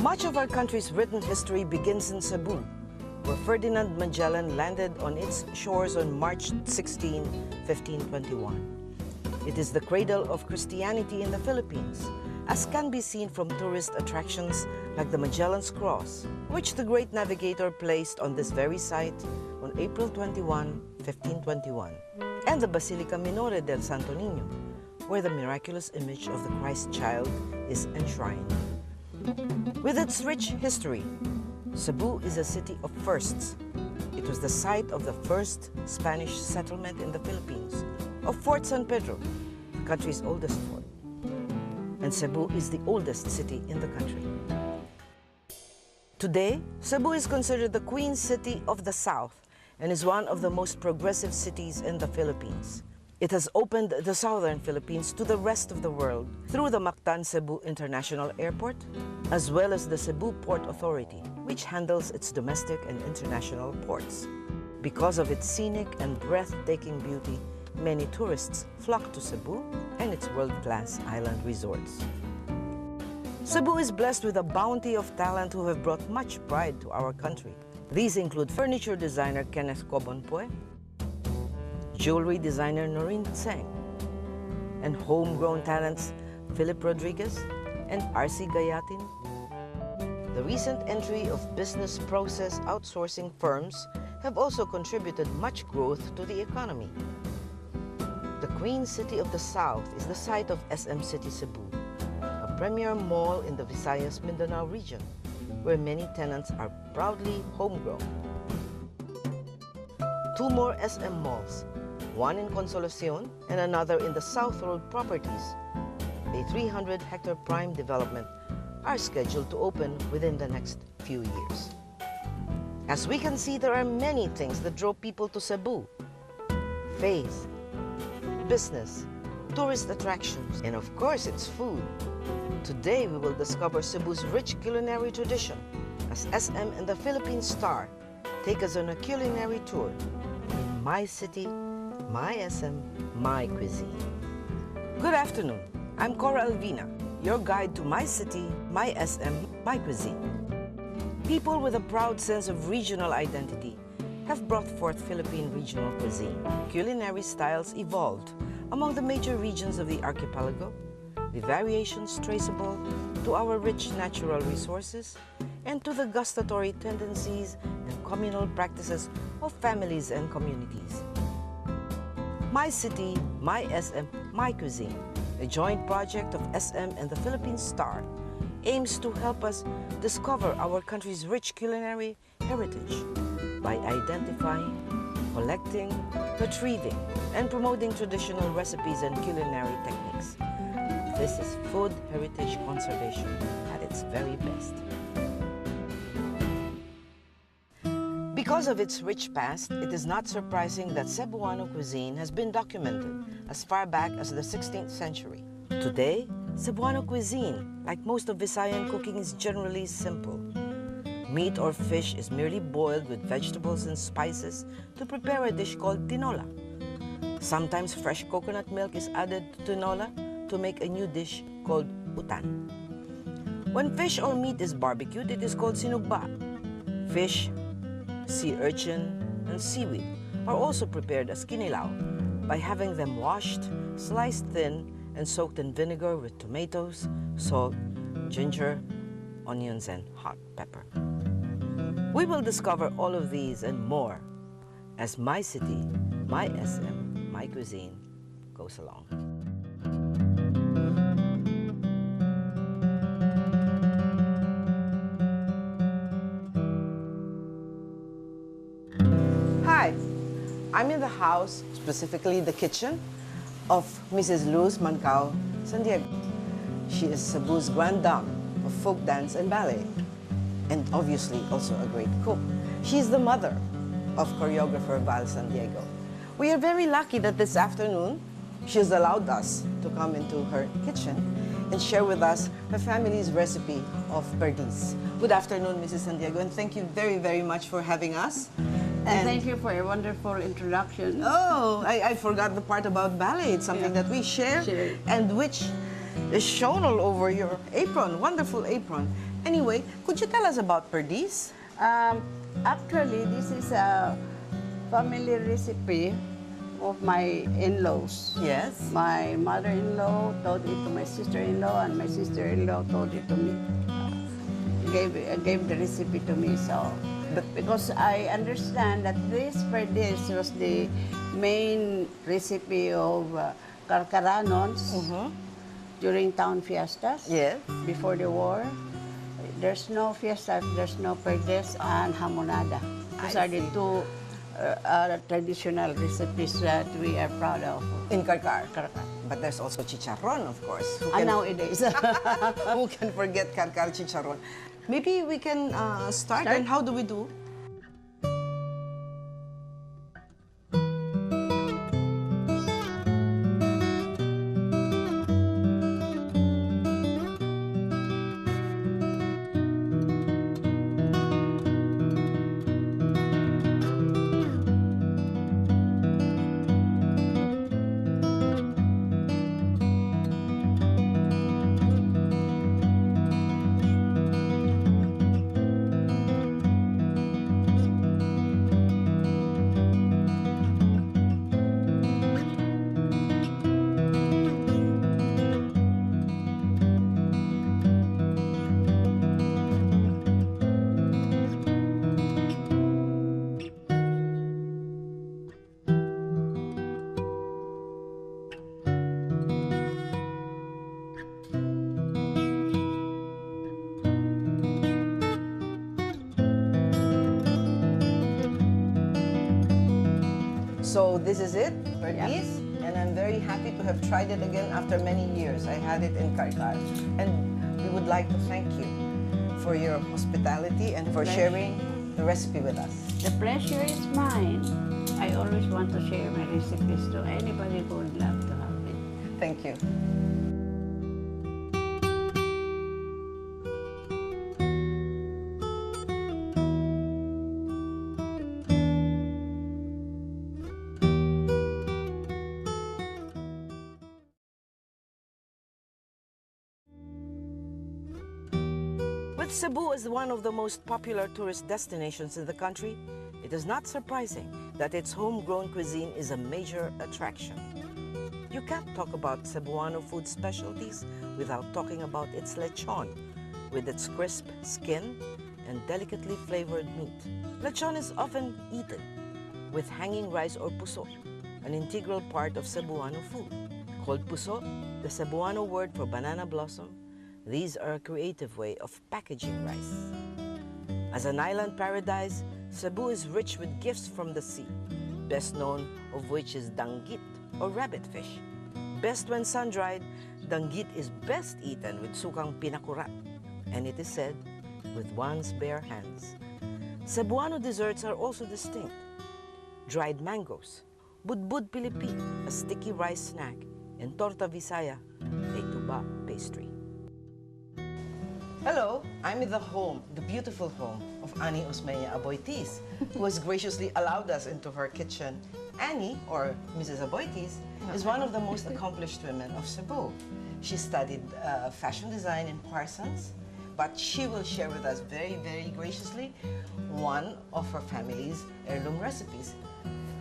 Much of our country's written history begins in Cebu, where Ferdinand Magellan landed on its shores on March 16, 1521. It is the cradle of Christianity in the Philippines, as can be seen from tourist attractions like the Magellan's Cross, which the great navigator placed on this very site on April 21, 1521, and the Basilica Minore del Santo Niño, where the miraculous image of the Christ child is enshrined. With its rich history, Cebu is a city of firsts. It was the site of the first Spanish settlement in the Philippines, of Fort San Pedro, the country's oldest fort. And Cebu is the oldest city in the country. Today, Cebu is considered the Queen City of the South and is one of the most progressive cities in the Philippines. It has opened the southern Philippines to the rest of the world through the Mactan-Cebu International Airport, as well as the Cebu Port Authority, which handles its domestic and international ports. Because of its scenic and breathtaking beauty, many tourists flock to Cebu and its world-class island resorts. Cebu is blessed with a bounty of talent who have brought much pride to our country. These include furniture designer Kenneth Cobonpoe, jewelry designer Noreen Tseng, and homegrown talents Philip Rodriguez and R.C. Gayatin. The recent entry of business process outsourcing firms have also contributed much growth to the economy. The Queen City of the South is the site of SM City Cebu, a premier mall in the Visayas Mindanao region, where many tenants are proudly homegrown. Two more SM malls, one in Consolacion and another in the South Road Properties, a 300-hectare prime development, are scheduled to open within the next few years. As we can see, there are many things that draw people to Cebu: faith, business, tourist attractions, and of course its food. Today we will discover Cebu's rich culinary tradition as SM and the Philippine Star take us on a culinary tour in My City, My SM, My Cuisine. Good afternoon, I'm Cora Alvina, your guide to My City, My SM, My Cuisine. People with a proud sense of regional identity have brought forth Philippine regional cuisine. Culinary styles evolved among the major regions of the archipelago, the variations traceable to our rich natural resources and to the gustatory tendencies and communal practices of families and communities. My City, My SM, My Cuisine, a joint project of SM and the Philippine Star, aims to help us discover our country's rich culinary heritage by identifying, collecting, retrieving, and promoting traditional recipes and culinary techniques. This is food heritage conservation at its very best. Because of its rich past, it is not surprising that Cebuano cuisine has been documented as far back as the 16th century. Today, Cebuano cuisine, like most of Visayan cooking, is generally simple. Meat or fish is merely boiled with vegetables and spices to prepare a dish called tinola. Sometimes fresh coconut milk is added to tinola to make a new dish called utan. When fish or meat is barbecued, it is called sinugba. Fish, sea urchin, and seaweed are also prepared as kinilaw by having them washed, sliced thin, and soaked in vinegar with tomatoes, salt, ginger, onions, and hot pepper. We will discover all of these and more as My City, My SM, My Cuisine goes along. Hi, I'm in the house, specifically the kitchen, of Mrs. Luz Mancao San Diego. She is Cebu's grande dame of folk dance and ballet, and obviously also a great cook. She's the mother of choreographer Val San Diego. We are very lucky that this afternoon she's allowed us to come into her kitchen and share with us her family's recipe of Perdis. Good afternoon, Mrs. San Diego, and thank you very, very much for having us. And thank you for your wonderful introduction. Oh, I forgot the part about ballet. It's something that we share, and which is shown all over your apron, wonderful apron. Anyway, could you tell us about Perdis? Actually, this is a family recipe of my in-laws. Yes. My mother-in-law taught it to my sister-in-law, and my sister-in-law taught it to me. Gave the recipe to me. So, because I understand that this Perdis was the main recipe of Carcaranons during town fiestas. Yes. Before the war. There's no fiesta if there's no Perdis and Hamonada. These are the two traditional recipes that we are proud of. In Karkar. But there's also chicharron, of course. And nowadays. Who can forget Karkar chicharron? Maybe we can start. And how do we do? So this is it, Perdis, and I'm very happy to have tried it again after many years. I had it in Karkar, and we would like to thank you for your hospitality and for sharing the recipe with us. The pleasure is mine. I always want to share my recipes to anybody who would love to have it. Thank you. With Cebu as one of the most popular tourist destinations in the country, it is not surprising that its homegrown cuisine is a major attraction. You can't talk about Cebuano food specialties without talking about its lechon, with its crisp skin and delicately flavored meat. Lechon is often eaten with hanging rice or puso, an integral part of Cebuano food. Called puso, the Cebuano word for banana blossom, these are a creative way of packaging rice. As an island paradise, Cebu is rich with gifts from the sea, best known of which is danggit, or rabbit fish. Best when sun-dried, danggit is best eaten with sukang pinakurat, and it is said, with one's bare hands. Cebuano desserts are also distinct. Dried mangoes, budbud Pilipin, a sticky rice snack, and torta visaya, a tuba pastry. Hello, I'm in the home, the beautiful home of Annie Osmeña Aboitiz, who has graciously allowed us into her kitchen. Annie, or Mrs. Aboitiz, is one of the most accomplished women of Cebu. She studied fashion design in Parsons, but she will share with us very, very graciously one of her family's heirloom recipes.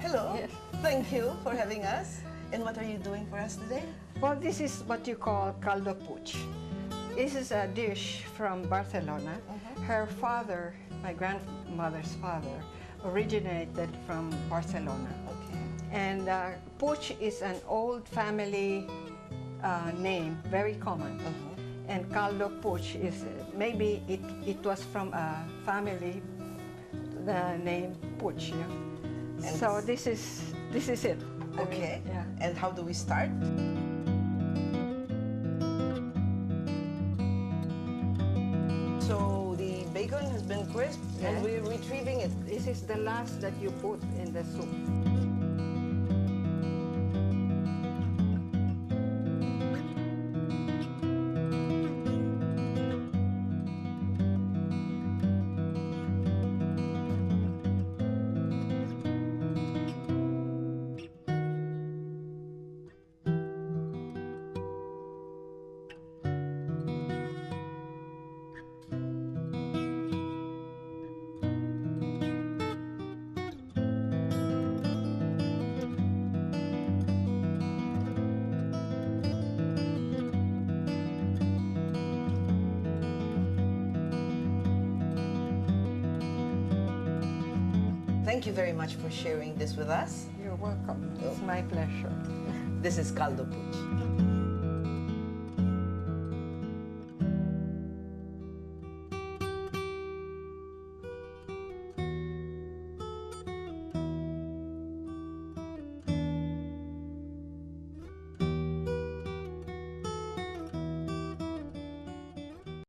Hello, Yes. Thank you for having us. And what are you doing for us today? Well, this is what you call caldo puch. This is a dish from Barcelona. Her father, my grandmother's father, originated from Barcelona. Okay. And puch is an old family name, very common. And caldo puch is, maybe it was from a family, the name puch. Yeah? And So this is it. I mean, Okay. yeah. And how do we start? So the bacon has been crisped and Yes. we're retrieving it. This is the last that you put in the soup. Thank you very much for sharing this with us. You're welcome. It's my pleasure. This is caldo puch.